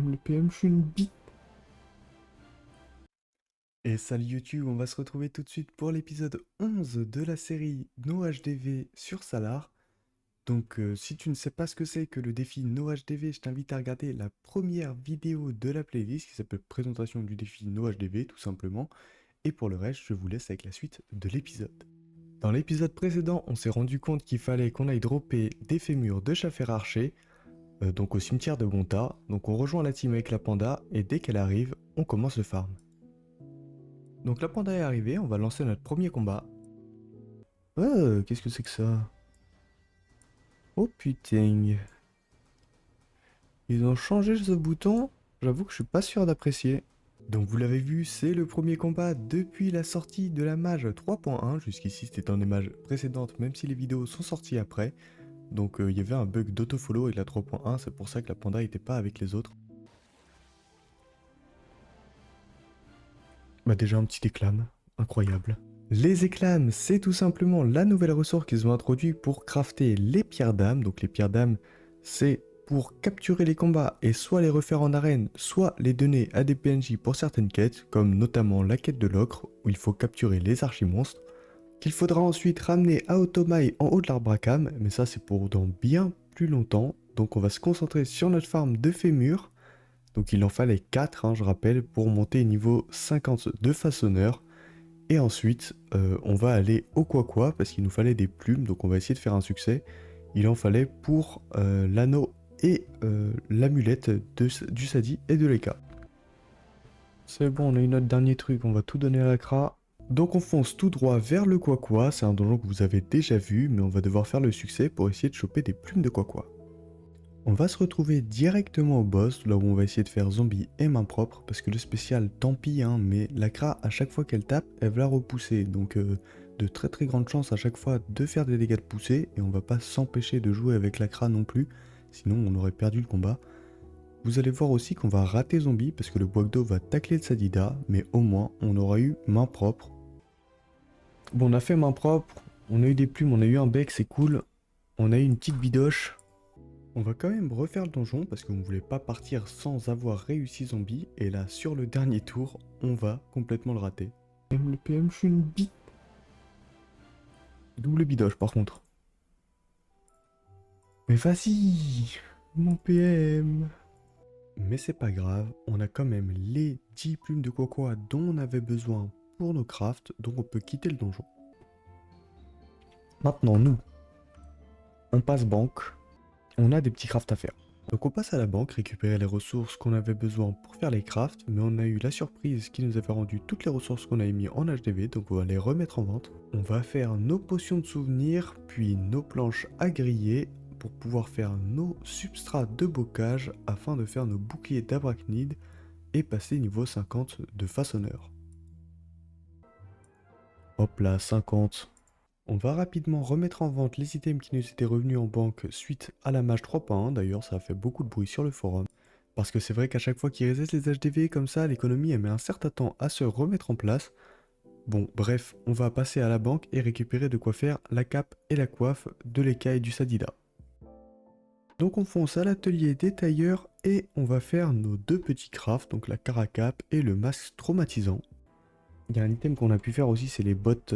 Le PM, je suis une bite. Et salut YouTube, on va se retrouver tout de suite pour l'épisode 11 de la série No HDV sur Salar. Donc si tu ne sais pas ce que c'est que le défi No HDV, je t'invite à regarder la première vidéo de la playlist qui s'appelle Présentation du défi No HDV tout simplement. Et pour le reste, je vous laisse avec la suite de l'épisode. Dans l'épisode précédent, on s'est rendu compte qu'il fallait qu'on aille dropper des fémurs de Chafer Archer, donc au cimetière de Bonta. Donc on rejoint la team avec la panda et dès qu'elle arrive, on commence le farm. Donc la panda est arrivée, on va lancer notre premier combat. Qu'est-ce que c'est que ça? Oh putain. Ils ont changé ce bouton, j'avoue que je suis pas sûr d'apprécier. Donc vous l'avez vu, c'est le premier combat depuis la sortie de la mage 3.1. Jusqu'ici c'était dans les mages précédentes, même si les vidéos sont sorties après. Donc il y avait un bug d'autofollow avec la 3.1, c'est pour ça que la panda n'était pas avec les autres. Bah déjà un petit éclame, incroyable. Les éclames, c'est tout simplement la nouvelle ressource qu'ils ont introduite pour crafter les pierres d'âme. Donc les pierres d'âme, c'est pour capturer les combats et soit les refaire en arène, soit les donner à des PNJ pour certaines quêtes, comme notamment la quête de l'ocre, où il faut capturer les archimonstres, qu'il faudra ensuite ramener à Otomaï en haut de l'arbre à cam, mais ça c'est pour dans bien plus longtemps. Donc on va se concentrer sur notre farm de fémur. Donc il en fallait 4, je rappelle, pour monter niveau 50 de façonneur. Et ensuite, on va aller au Quaqua parce qu'il nous fallait des plumes, donc on va essayer de faire un succès. Il en fallait pour l'anneau et l'amulette du Sadi et de l'Eka. C'est bon, on a eu notre dernier truc, on va tout donner à la Kra. Donc on fonce tout droit vers le Quaqua, c'est un donjon que vous avez déjà vu, mais on va devoir faire le succès pour essayer de choper des plumes de Quaqua. On va se retrouver directement au boss, là où on va essayer de faire zombie et main propre, parce que le spécial, tant pis, mais la Kra, à chaque fois qu'elle tape, elle va la repousser, donc de très grandes chances à chaque fois de faire des dégâts de poussée, et on va pas s'empêcher de jouer avec la Kra non plus, sinon on aurait perdu le combat. Vous allez voir aussi qu'on va rater zombie, parce que le Boagdo va tacler le Sadida, mais au moins on aura eu main propre. Bon, on a fait main propre, on a eu des plumes, on a eu un bec, c'est cool, on a eu une petite bidoche. On va quand même refaire le donjon parce qu'on ne voulait pas partir sans avoir réussi zombie. Et là, sur le dernier tour, on va complètement le rater. Le PM, je suis une bite. Double bidoche par contre. Mais vas-y, mon PM. Mais c'est pas grave, on a quand même les 10 plumes de cocoa dont on avait besoin pour nos crafts, donc on peut quitter le donjon. Maintenant, nous, on passe banque. On a des petits crafts à faire. Donc on passe à la banque, récupérer les ressources qu'on avait besoin pour faire les crafts, mais on a eu la surprise qui nous avait rendu toutes les ressources qu'on avait mis en HDV, donc on va les remettre en vente. On va faire nos potions de souvenirs, puis nos planches à griller, pour pouvoir faire nos substrats de bocage, afin de faire nos boucliers d'abrachnide, et passer niveau 50 de façonneur. Hop là, 50. On va rapidement remettre en vente les items qui nous étaient revenus en banque suite à la mage 3.1, d'ailleurs ça a fait beaucoup de bruit sur le forum. Parce que c'est vrai qu'à chaque fois qu'ils reset les HDV comme ça, l'économie elle met un certain temps à se remettre en place. Bon bref, on va passer à la banque et récupérer de quoi faire la cape et la coiffe de l'Eka et du Sadida. Donc on fonce à l'atelier des tailleurs et on va faire nos deux petits crafts, donc la caracape et le masque traumatisant. Il y a un item qu'on a pu faire aussi, c'est les bottes...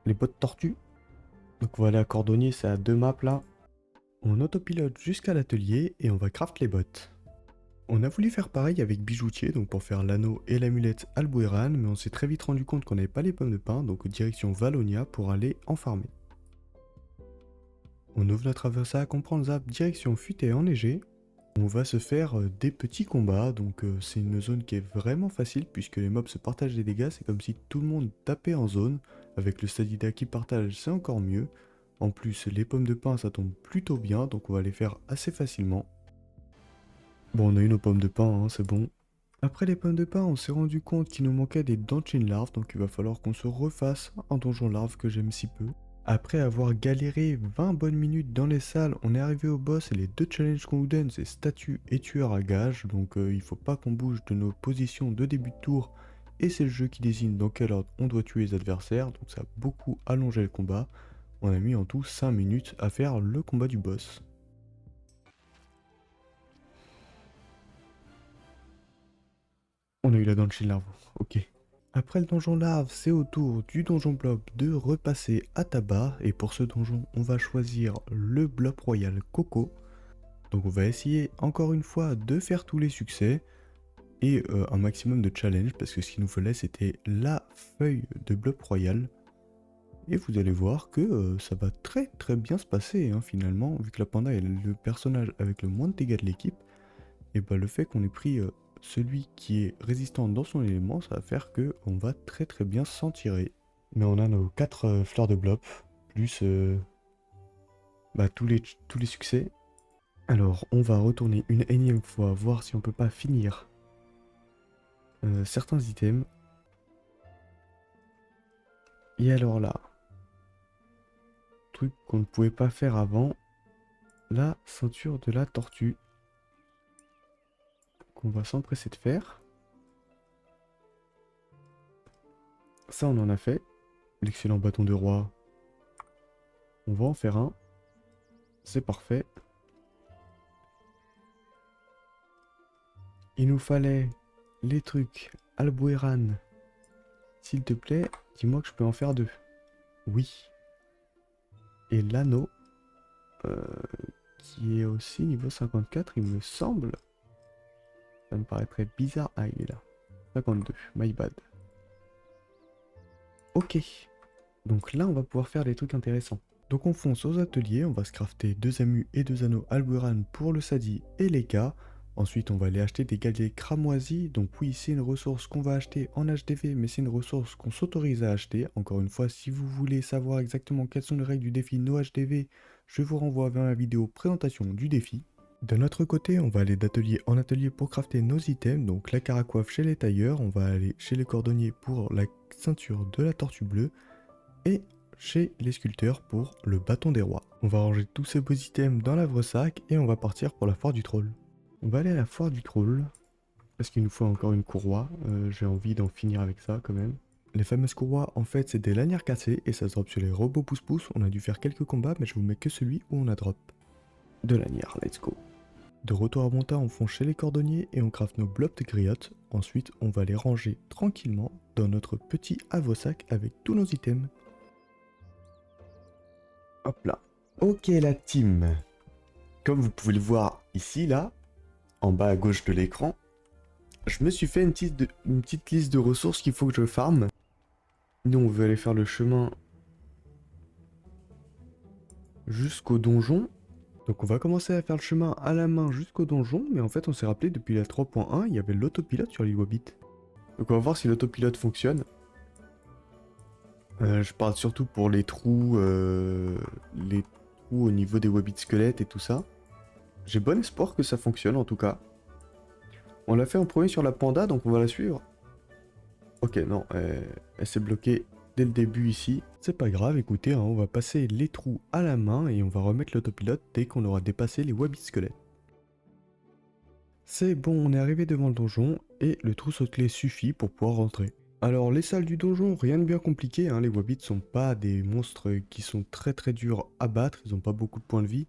Les bottes tortues. Donc on va aller à Cordonnier, c'est à 2 maps là. On autopilote jusqu'à l'atelier et on va craft les bottes. On a voulu faire pareil avec Bijoutier, donc pour faire l'anneau et l'amulette Albueran, mais on s'est très vite rendu compte qu'on n'avait pas les pommes de pin, donc direction Valonia pour aller en farmer. On ouvre notre adversaire, on prend le zap direction Futée enneigée. On va se faire des petits combats, donc c'est une zone qui est vraiment facile puisque les mobs se partagent les dégâts, c'est comme si tout le monde tapait en zone. Avec le Sadida qui partage, c'est encore mieux. En plus, les pommes de pin, ça tombe plutôt bien, donc on va les faire assez facilement. Bon, on a eu nos pommes de pin, c'est bon. Après les pommes de pin, on s'est rendu compte qu'il nous manquait des Danchin larves, donc il va falloir qu'on se refasse un donjon larve que j'aime si peu. Après avoir galéré 20 bonnes minutes dans les salles, on est arrivé au boss et les deux challenges qu'on nous donne, c'est statue et tueur à gage, donc il faut pas qu'on bouge de nos positions de début de tour, et c'est le jeu qui désigne dans quel ordre on doit tuer les adversaires, donc ça a beaucoup allongé le combat. On a mis en tout 5 minutes à faire le combat du boss. On a eu la Danchin Larve, ok. Après le donjon larve, c'est au tour du donjon blob de repasser à tabac. Et pour ce donjon, on va choisir le blob royal Coco. Donc on va essayer encore une fois de faire tous les succès. Et un maximum de challenge, parce que ce qu'il nous fallait, c'était la feuille de blob royal. Et vous allez voir que ça va très très bien se passer, hein, finalement. Vu que la panda est le personnage avec le moins de dégâts de l'équipe, et bah le fait qu'on ait pris celui qui est résistant dans son élément, ça va faire que on va très très bien s'en tirer. Mais on a nos 4 fleurs de blob, plus bah, tous les succès. Alors on va retourner une énième fois, voir si on peut pas finir certains items. Et alors là, truc qu'on ne pouvait pas faire avant, la ceinture de la tortue. Qu'on va s'empresser de faire. Ça on en a fait. L'excellent bâton de roi. On va en faire un. C'est parfait. Il nous fallait les trucs Albueran. S'il te plaît, dis-moi que je peux en faire 2. Oui. Et l'anneau, qui est aussi niveau 54, il me semble. Ça me paraîtrait bizarre. Ah, il est là. 52, my bad. Ok. Donc là, on va pouvoir faire des trucs intéressants. Donc on fonce aux ateliers, on va se crafter 2 amus et 2 anneaux Albueran pour le Sadi et les cas. Ensuite, on va aller acheter des galets cramoisis. Donc oui, c'est une ressource qu'on va acheter en HDV, mais c'est une ressource qu'on s'autorise à acheter. Encore une fois, si vous voulez savoir exactement quelles sont les règles du défi No HDV, je vous renvoie vers la vidéo présentation du défi. De notre côté, on va aller d'atelier en atelier pour crafter nos items. Donc la caracoiffe chez les tailleurs, on va aller chez les cordonniers pour la ceinture de la tortue bleue. Et chez les sculpteurs pour le bâton des rois. On va ranger tous ces beaux items dans l'havre-sac et on va partir pour la foire du troll. On va aller à la foire du troll, parce qu'il nous faut encore une courroie. J'ai envie d'en finir avec ça quand même. Les fameuses courroies, en fait, c'est des lanières cassées et ça se drop sur les robots pouce-pouce. On a dû faire quelques combats, mais je vous mets que celui où on a drop. De lanières, let's go. De retour à Monta, on fonce chez les cordonniers et on craft nos blobs de griotte. Ensuite, on va les ranger tranquillement dans notre petit havre-sac avec tous nos items. Hop là. Ok la team. Comme vous pouvez le voir ici, là, en bas à gauche de l'écran, je me suis fait une petite liste de ressources qu'il faut que je farme. Nous, on veut aller faire le chemin jusqu'au donjon. Donc on va commencer à faire le chemin à la main jusqu'au donjon, mais en fait on s'est rappelé depuis la 3.1, il y avait l'autopilote sur l'île Wabbit. Donc on va voir si l'autopilote fonctionne. Je parle surtout pour les trous au niveau des Wabbit squelettes et tout ça. J'ai bon espoir que ça fonctionne en tout cas. On l'a fait en premier sur la panda, donc on va la suivre. Ok, non, elle s'est bloquée dès le début ici. C'est pas grave, écoutez, hein, on va passer les trous à la main et on va remettre l'autopilote dès qu'on aura dépassé les Wabbit squelettes. C'est bon, on est arrivé devant le donjon et le trousseau-clés suffit pour pouvoir rentrer. Alors les salles du donjon, rien de bien compliqué, hein, les Wabbits sont pas des monstres qui sont très très durs à battre, ils ont pas beaucoup de points de vie.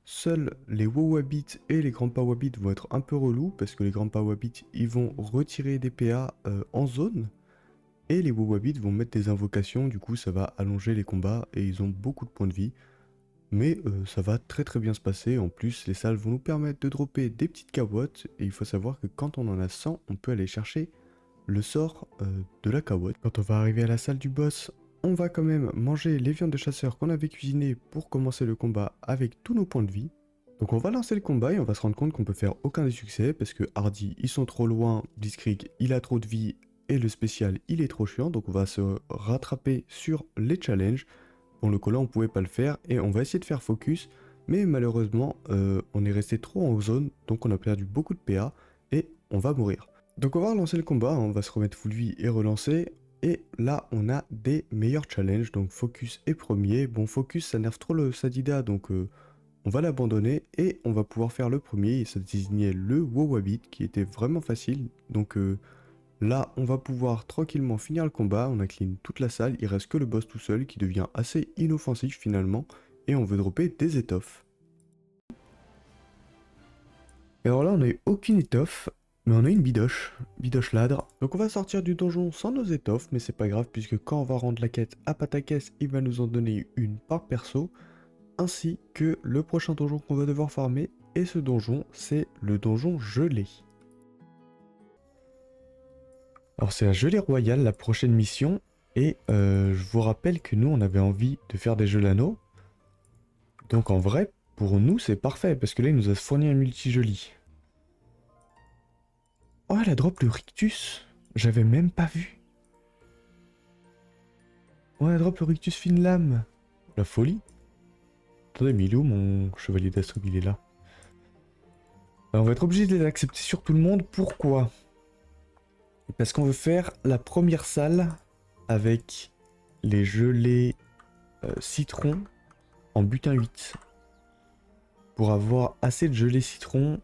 Seuls les Wabbits et les Grandpa Wabbits vont être un peu relous parce que les Grandpa Wabbits ils vont retirer des PA en zone et les Wabbits vont mettre des invocations, du coup ça va allonger les combats et ils ont beaucoup de points de vie. Mais ça va très très bien se passer, en plus les salles vont nous permettre de dropper des petites carottes et il faut savoir que quand on en a 100 on peut aller chercher le sort de la carotte. Quand on va arriver à la salle du boss, on va quand même manger les viandes de chasseur qu'on avait cuisinées pour commencer le combat avec tous nos points de vie. Donc on va lancer le combat et on va se rendre compte qu'on peut faire aucun des succès parce que Hardy ils sont trop loin, Blitzkrieg il a trop de vie et le spécial il est trop chiant, donc on va se rattraper sur les challenges. Bon, le collant on pouvait pas le faire et on va essayer de faire focus, mais malheureusement on est resté trop en zone, donc on a perdu beaucoup de PA et on va mourir. Donc on va relancer le combat, on va se remettre full vie et relancer. Et là on a des meilleurs challenges, donc focus est premier. Bon, focus ça nerve trop le Sadida, donc on va l'abandonner et on va pouvoir faire le premier. Et ça désignait le Wowabit qui était vraiment facile. Donc là on va pouvoir tranquillement finir le combat, on a clean toute la salle, il reste que le boss tout seul qui devient assez inoffensif finalement. Et on veut dropper des étoffes. Et alors là on n'a eu aucune étoffe. Mais on a une bidoche ladre. Donc on va sortir du donjon sans nos étoffes, mais c'est pas grave puisque quand on va rendre la quête à Patakès, il va nous en donner une par perso, ainsi que le prochain donjon qu'on va devoir farmer. Et ce donjon, c'est le donjon gelé. Alors c'est la gelée royale, la prochaine mission. Et je vous rappelle que nous, on avait envie de faire des jeux l'anneau. Donc en vrai, pour nous, c'est parfait, parce que là, il nous a fourni un multi-joli. Oh, elle a drop le rictus. J'avais même pas vu. Oh, elle a drop le rictus fine lame. La folie. Attendez, mais il est où mon chevalier d'assaut? Il est là. Alors, on va être obligé de les accepter sur tout le monde. Pourquoi? Parce qu'on veut faire la première salle avec les gelées citron en butin 8. Pour avoir assez de gelée citron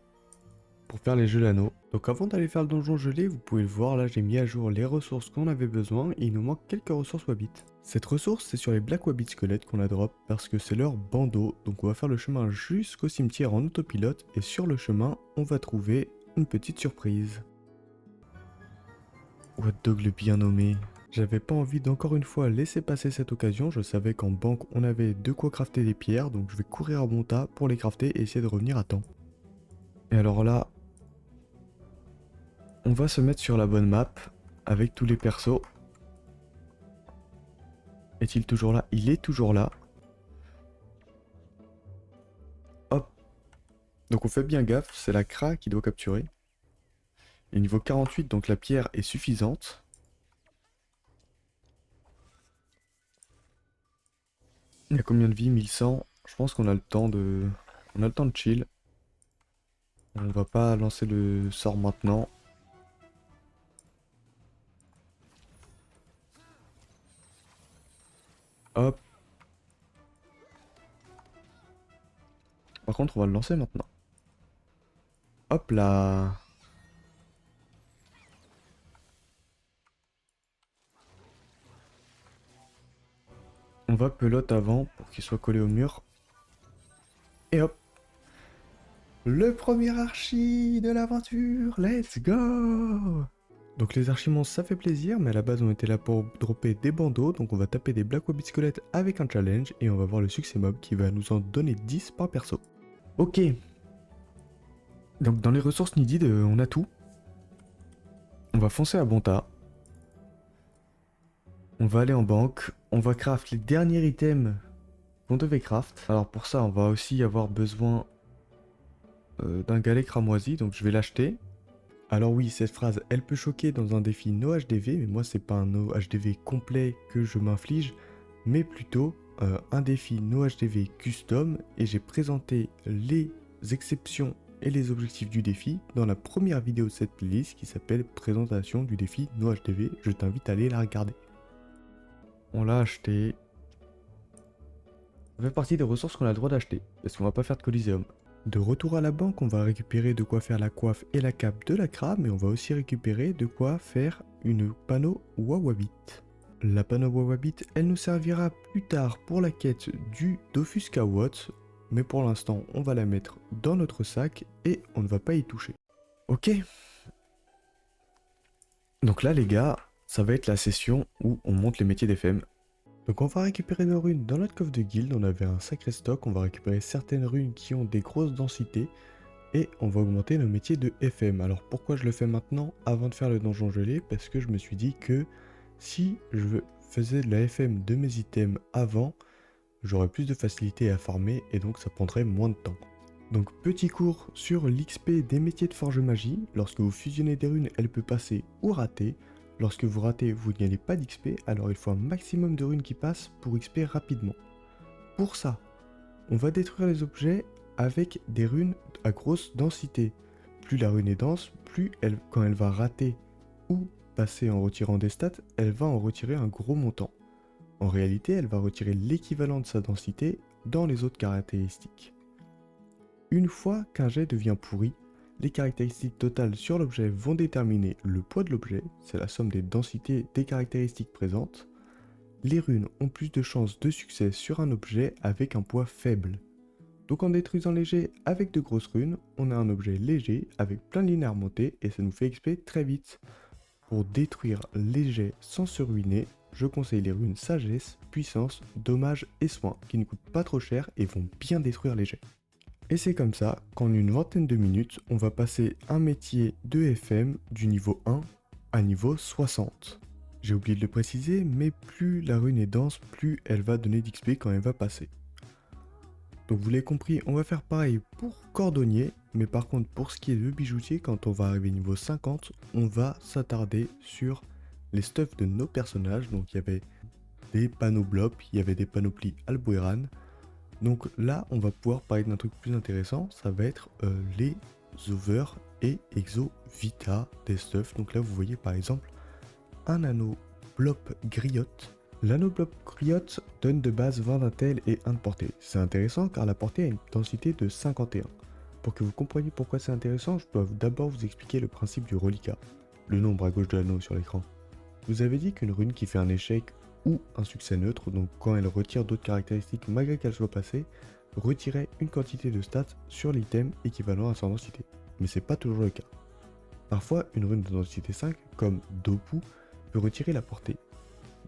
pour faire les jeux l'anneau. Donc avant d'aller faire le donjon gelé, vous pouvez le voir, là j'ai mis à jour les ressources qu'on avait besoin et il nous manque quelques ressources Wabbit. Cette ressource c'est sur les Black Wabbit squelettes qu'on a drop parce que c'est leur bandeau, donc on va faire le chemin jusqu'au cimetière en autopilote et sur le chemin on va trouver une petite surprise. What Dog le bien nommé. J'avais pas envie d'encore une fois laisser passer cette occasion, je savais qu'en banque on avait de quoi crafter des pierres, donc je vais courir à bon tas pour les crafter et essayer de revenir à temps. Et alors là, on va se mettre sur la bonne map avec tous les persos. Est-il toujours là? Il est toujours là. Hop. Donc on fait bien gaffe, c'est la Kra qui doit capturer. Et niveau 48, donc la pierre est suffisante. Il y a combien de vie? 1100. Je pense qu'on a le temps de... On a le temps de chill. On va pas lancer le sort maintenant. Hop. Par contre, on va le lancer maintenant. Hop là. On va pelote avant pour qu'il soit collé au mur. Et hop. Le premier archi de l'aventure. Let's go. Donc les archimons ça fait plaisir, mais à la base on était là pour dropper des bandeaux, donc on va taper des Black Wabbit squelettes avec un challenge et on va voir le succès mob qui va nous en donner 10 par perso. Ok. Donc dans les ressources needed, on a tout. On va foncer à bon tas. On va aller en banque, on va craft les derniers items qu'on devait craft. Alors pour ça on va aussi avoir besoin d'un galet cramoisi, donc je vais l'acheter. Alors oui, cette phrase, elle peut choquer dans un défi no HDV, mais moi c'est pas un no HDV complet que je m'inflige, mais plutôt un défi no HDV custom, et j'ai présenté les exceptions et les objectifs du défi dans la première vidéo de cette playlist qui s'appelle présentation du défi no HDV, je t'invite à aller la regarder. On l'a acheté. Ça fait partie des ressources qu'on a le droit d'acheter, parce qu'on va pas faire de Coliseum. De retour à la banque, on va récupérer de quoi faire la coiffe et la cape de la Kra, mais on va aussi récupérer de quoi faire une panneau Wawabit. La panneau Wawabit, elle nous servira plus tard pour la quête du Dofus Kawot, mais pour l'instant, on va la mettre dans notre sac et on ne va pas y toucher. Ok. Donc là, les gars, ça va être la session où on monte les métiers d'FM. Donc on va récupérer nos runes dans notre coffre de guilde, on avait un sacré stock, on va récupérer certaines runes qui ont des grosses densités et on va augmenter nos métiers de FM. Alors pourquoi je le fais maintenant avant de faire le donjon gelé? Parce que je me suis dit que si je faisais de la FM de mes items avant, j'aurais plus de facilité à farmer et donc ça prendrait moins de temps. Donc petit cours sur l'XP des métiers de forge magie, lorsque vous fusionnez des runes, elle peut passer ou rater. Lorsque vous ratez, vous n'y allez pas d'XP, alors il faut un maximum de runes qui passent pour XP rapidement. Pour ça, on va détruire les objets avec des runes à grosse densité. Plus la rune est dense, plus quand elle va rater ou passer en retirant des stats, elle va en retirer un gros montant. En réalité, elle va retirer l'équivalent de sa densité dans les autres caractéristiques. Une fois qu'un jet devient pourri, les caractéristiques totales sur l'objet vont déterminer le poids de l'objet, c'est la somme des densités des caractéristiques présentes. Les runes ont plus de chances de succès sur un objet avec un poids faible. Donc en détruisant léger avec de grosses runes, on a un objet léger avec plein de lignes à remonter et ça nous fait XP très vite. Pour détruire léger sans se ruiner, je conseille les runes sagesse, puissance, dommage et soin qui ne coûtent pas trop cher et vont bien détruire léger. Et c'est comme ça qu'en une vingtaine de minutes, on va passer un métier de FM du niveau 1 à niveau 60. J'ai oublié de le préciser, mais plus la rune est dense, plus elle va donner d'XP quand elle va passer. Donc vous l'avez compris, on va faire pareil pour cordonnier, mais par contre pour ce qui est de bijoutier, quand on va arriver niveau 50, on va s'attarder sur les stuffs de nos personnages. Donc il y avait des panneaux blop, il y avait des panoplies Albueran. Donc là, on va pouvoir parler d'un truc plus intéressant, ça va être les over et exo vita des stuffs. Donc là, vous voyez par exemple un anneau blop griotte. L'anneau bloc griotte donne de base 20 d'intel et 1 de portée. C'est intéressant car la portée a une densité de 51. Pour que vous compreniez pourquoi c'est intéressant, je dois d'abord vous expliquer le principe du reliquat, le nombre à gauche de l'anneau sur l'écran. Vous avez dit qu'une rune qui fait un échec ou un succès neutre, donc quand elle retire d'autres caractéristiques malgré qu'elle soit passée, retirait une quantité de stats sur l'item équivalent à sa densité. Mais c'est pas toujours le cas. Parfois, une rune de densité 5, comme Dopu, peut retirer la portée.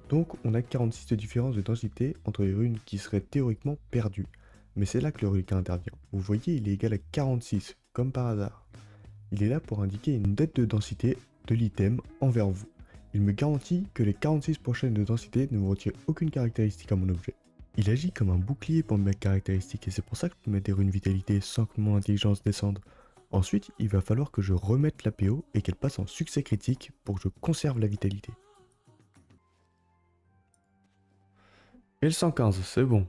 Donc on a 46 de différence de densité entre les runes qui seraient théoriquement perdues. Mais c'est là que le reliquat intervient. Vous voyez, il est égal à 46, comme par hasard. Il est là pour indiquer une dette de densité de l'item envers vous. Il me garantit que les 46 prochaines de densité ne me retirent aucune caractéristique à mon objet. Il agit comme un bouclier pour mes caractéristiques et c'est pour ça que je peux mettre des runes vitalité sans que mon intelligence descende. Ensuite, il va falloir que je remette la PO et qu'elle passe en succès critique pour que je conserve la vitalité. Et le 115, c'est bon.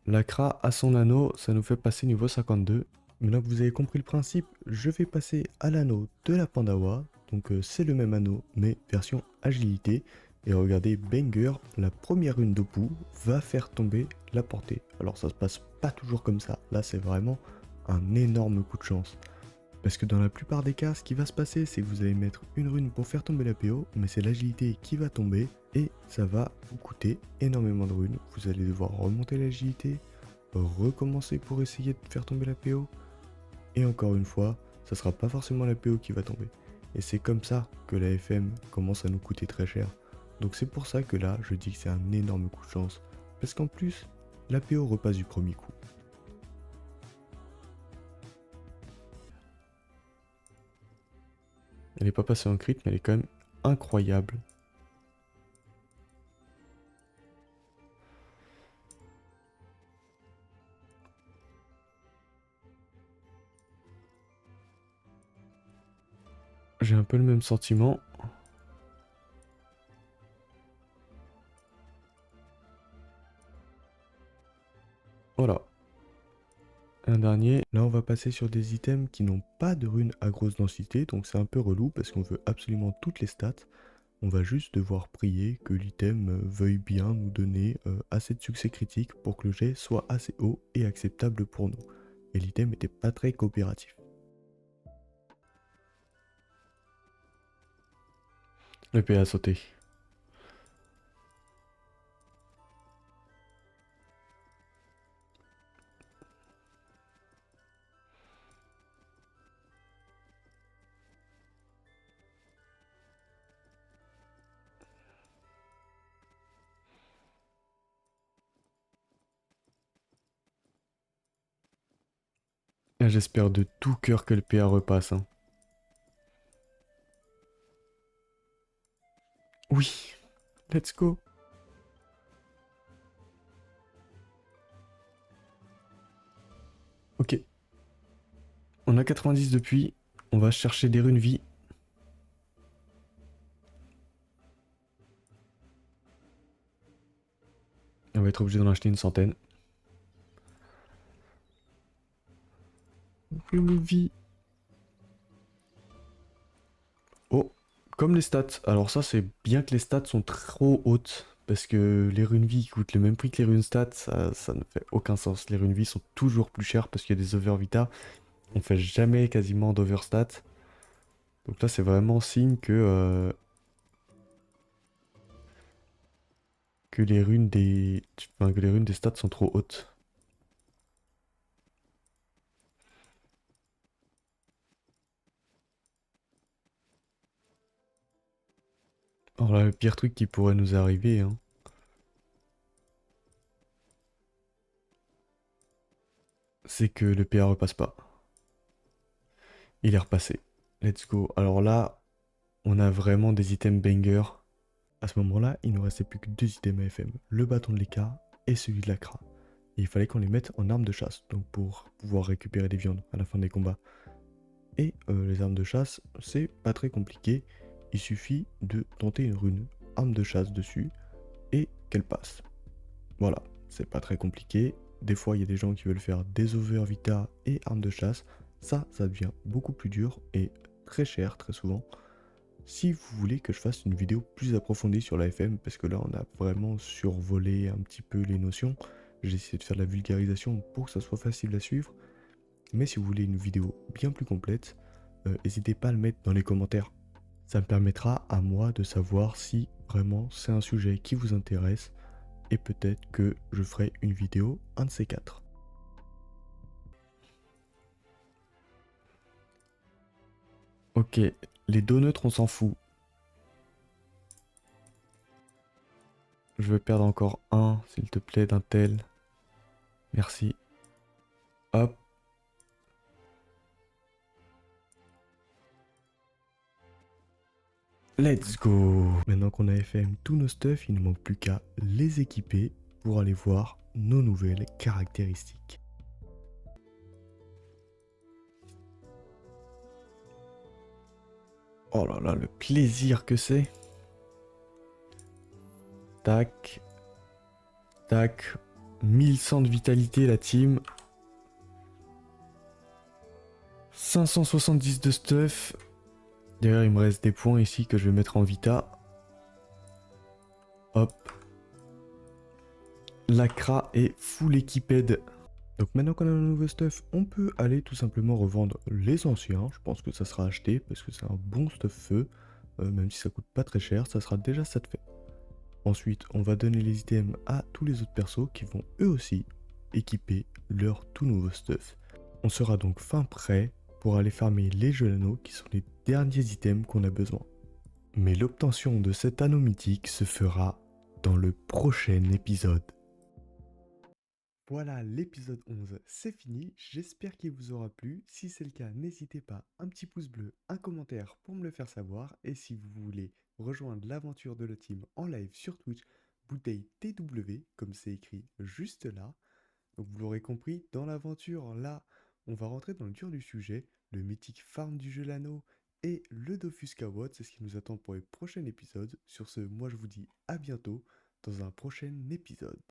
L'Acra a son anneau, ça nous fait passer niveau 52. Maintenant que vous avez compris le principe, je vais passer à l'anneau de la Pandawa. Donc c'est le même anneau, mais version agilité. Et regardez, Banger, la première rune d'Opu, va faire tomber la portée. Alors ça se passe pas toujours comme ça. Là, c'est vraiment un énorme coup de chance. Parce que dans la plupart des cas, ce qui va se passer, c'est que vous allez mettre une rune pour faire tomber la PO, mais c'est l'agilité qui va tomber, et ça va vous coûter énormément de runes. Vous allez devoir remonter l'agilité, recommencer pour essayer de faire tomber la PO, et encore une fois, ça sera pas forcément la PO qui va tomber. Et c'est comme ça que la FM commence à nous coûter très cher. Donc c'est pour ça que là, je dis que c'est un énorme coup de chance. Parce qu'en plus, la PO repasse du premier coup. Elle n'est pas passée en crit, mais elle est quand même incroyable. J'ai un peu le même sentiment. Voilà. Un dernier. Là, on va passer sur des items qui n'ont pas de runes à grosse densité, donc c'est un peu relou parce qu'on veut absolument toutes les stats. On va juste devoir prier que l'item veuille bien nous donner assez de succès critique pour que le jet soit assez haut et acceptable pour nous. Et l'item n'était pas très coopératif. L'épée a sauté. Et j'espère de tout cœur que le PA repasse. Hein. Oui, let's go. Ok. On a 90 depuis. On va chercher des runes vie. On va être obligé d'en acheter une centaine. Rune vie. Oh, comme les stats. Alors ça, c'est bien que les stats sont trop hautes. Parce que les runes vie coûtent le même prix que les runes stats. Ça ne fait aucun sens. Les runes vie sont toujours plus chères parce qu'il y a des overvita. On fait jamais quasiment d'overstat. Donc là, c'est vraiment signe que les runes des... enfin, que les runes des stats sont trop hautes. Alors là, le pire truc qui pourrait nous arriver, hein, c'est que le PA repasse pas. Il est repassé. Let's go. Alors là, on a vraiment des items banger. À ce moment-là, il ne restait plus que deux items AFM. Le bâton de l'écart et celui de la Kra. Et il fallait qu'on les mette en armes de chasse, donc pour pouvoir récupérer des viandes à la fin des combats. Et les armes de chasse, c'est pas très compliqué. Il suffit de tenter une rune arme de chasse dessus et qu'elle passe. Voilà, c'est pas très compliqué. Des fois, il y a des gens qui veulent faire des over vita et armes de chasse. Ça devient beaucoup plus dur et très cher, très souvent. Si vous voulez que je fasse une vidéo plus approfondie sur la FM, parce que là, on a vraiment survolé un petit peu les notions. J'ai essayé de faire de la vulgarisation pour que ça soit facile à suivre. Mais si vous voulez une vidéo bien plus complète, n'hésitez pas à le mettre dans les commentaires. Ça me permettra à moi de savoir si vraiment c'est un sujet qui vous intéresse et peut-être que je ferai une vidéo, un de ces quatre. Ok, les dos neutres on s'en fout. Je veux perdre encore un, s'il te plaît, d'un tel. Merci. Hop. Let's go. Maintenant qu'on a FM tous nos stuff, il ne manque plus qu'à les équiper pour aller voir nos nouvelles caractéristiques. Oh là là, le plaisir que c'est. Tac. Tac. 1100 de vitalité la team. 570 de stuff. D'ailleurs, il me reste des points ici que je vais mettre en vita. Hop. L'Acra est full équiped. Donc maintenant qu'on a le nouveau stuff, on peut aller tout simplement revendre les anciens. Je pense que ça sera acheté parce que c'est un bon stuff feu. Même si ça coûte pas très cher, ça sera déjà ça de fait. Ensuite, on va donner les items à tous les autres persos qui vont eux aussi équiper leur tout nouveau stuff. On sera donc fin prêt pour aller farmer les jeux anneaux qui sont les derniers items qu'on a besoin. Mais l'obtention de cet anneau mythique se fera dans le prochain épisode. Voilà, l'épisode 11, c'est fini. J'espère qu'il vous aura plu. Si c'est le cas, n'hésitez pas, un petit pouce bleu, un commentaire pour me le faire savoir. Et si vous voulez rejoindre l'aventure de la team en live sur Twitch, bouteille TW, comme c'est écrit juste là. Donc vous l'aurez compris, dans l'aventure, là, on va rentrer dans le dur du sujet, le mythique farm du jeu l'anneau et le Dofus Kawot, c'est ce qui nous attend pour les prochains épisodes. Sur ce, moi je vous dis à bientôt dans un prochain épisode.